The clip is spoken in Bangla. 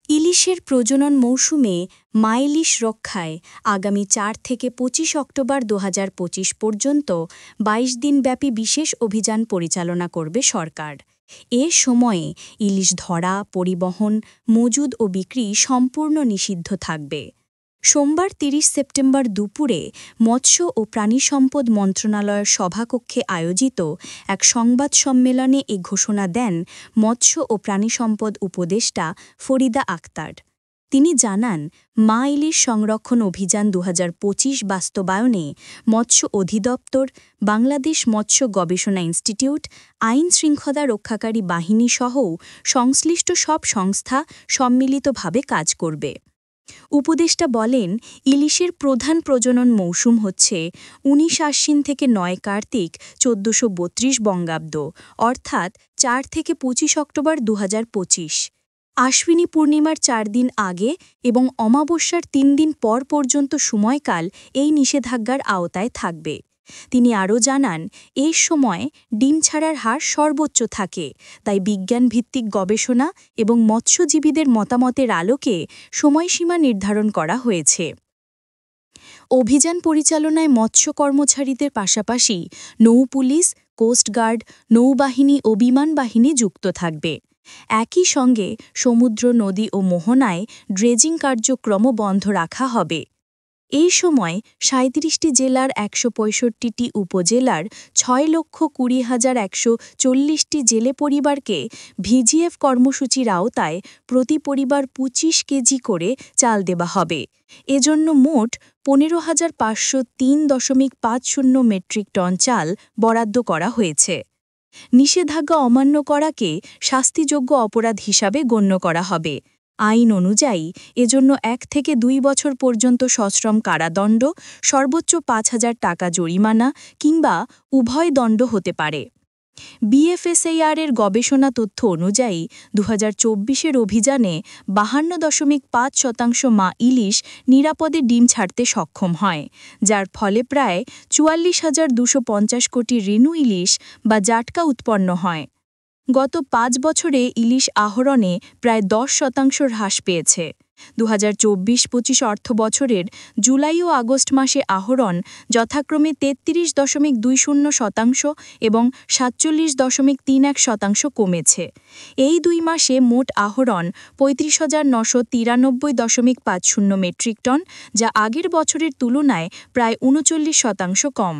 ইলিশের প্রজনন মৌসুমে মা ইলিশ রক্ষায় আগামী ৪ থেকে ২৫ অক্টোবর ২০২৫ পর্যন্ত ২২ দিনব্যাপী বিশেষ অভিযান পরিচালনা করবে সরকার। এ সময়ে ইলিশ ধরা, পরিবহন, মজুদ ও বিক্রি সম্পূর্ণ নিষিদ্ধ থাকবে। সোমবার ৩০ সেপ্টেম্বর দুপুরে মৎস্য ও প্রাণিসম্পদ মন্ত্রণালয়ের সভাকক্ষে আয়োজিত এক সংবাদ সম্মেলনে এ ঘোষণা দেন মৎস্য ও প্রাণিসম্পদ উপদেষ্টা ফরিদা আক্তার। তিনি জানান, মা ইলিশ সংরক্ষণ অভিযান ২০২৫ বাস্তবায়নে মৎস্য অধিদপ্তর, বাংলাদেশ মৎস্য গবেষণা ইনস্টিটিউট, আইন শৃঙ্খলা রক্ষাকারী বাহিনী সহ সংশ্লিষ্ট সব সংস্থা সম্মিলিতভাবে কাজ করবে। উপদেষ্টা বলেন, ইলিশের প্রধান প্রজনন মৌসুম হচ্ছে ১৯ আশ্বিন থেকে ৯ কার্তিক ১৪৩২ বঙ্গাব্দ, অর্থাৎ ৪ থেকে ২৫ অক্টোবর ২০২৫। আশ্বিনী পূর্ণিমার ৪ দিন আগে এবং অমাবস্যার ৩ দিন পর পর্যন্ত সময়কাল এই নিষেধাজ্ঞার আওতায় থাকবে। তিনি আরও জানান, এই সময় ডিম ছাড়ার হার সর্বোচ্চ থাকে, তাই বিজ্ঞানভিত্তিক গবেষণা এবং মৎস্যজীবীদের মতামতের আলোকে সময়সীমা নির্ধারণ করা হয়েছে। অভিযান পরিচালনায় মৎস্য কর্মচারীদের পাশাপাশি নৌপুলিশ, কোস্টগার্ড, নৌবাহিনী ও বিমান বাহিনী যুক্ত থাকবে। একই সঙ্গে সমুদ্র, নদী ও মোহনায় ড্রেজিং কার্যক্রম বন্ধ রাখা হবে। এই সময় ৩৭টি জেলার ১৬৫টি উপজেলার ৬,২০,১৪০টি জেলে পরিবারকে ভিজিএফ কর্মসূচির আওতায় প্রতি পরিবার ২৫ কেজি করে চাল দেওয়া হবে। এজন্য মোট ১৫,৫০৩.৫০ মেট্রিক টন চাল বরাদ্দ করা হয়েছে। নিষেধাজ্ঞা অমান্য করাকে শাস্তিযোগ্য অপরাধ হিসাবে গণ্য করা হবে। আইন অনুযায়ী এজন্য ১ থেকে ২ বছর পর্যন্ত সশ্রম কারাদণ্ড, সর্বোচ্চ ৫,০০০ টাকা জরিমানা কিংবা উভয় দণ্ড হতে পারে। বিএফএসআইআর-এর গবেষণা তথ্য অনুযায়ী ২০২৪-এর অভিযানে ৫২.৫% মা ইলিশ নিরাপদে ডিম ছাড়তে সক্ষম হয়, যার ফলে প্রায় ৪৪,২৫০ কোটি রেণু ইলিশ বা জাটকা উৎপন্ন হয়। গত ৫ বছরে ইলিশ আহরণে প্রায় ১০% হ্রাস পেয়েছে। ২০২৪-২৫ অর্থবছরের জুলাই ও আগস্ট মাসে আহরণ যথাক্রমে ৩৩.২০% এবং ৪৭.৩১% কমেছে। এই ২ মাসে মোট আহরণ ৩৫,৯৯৩.৫০ মেট্রিক টন, যা আগের বছরের তুলনায় প্রায় ৩৯% কম।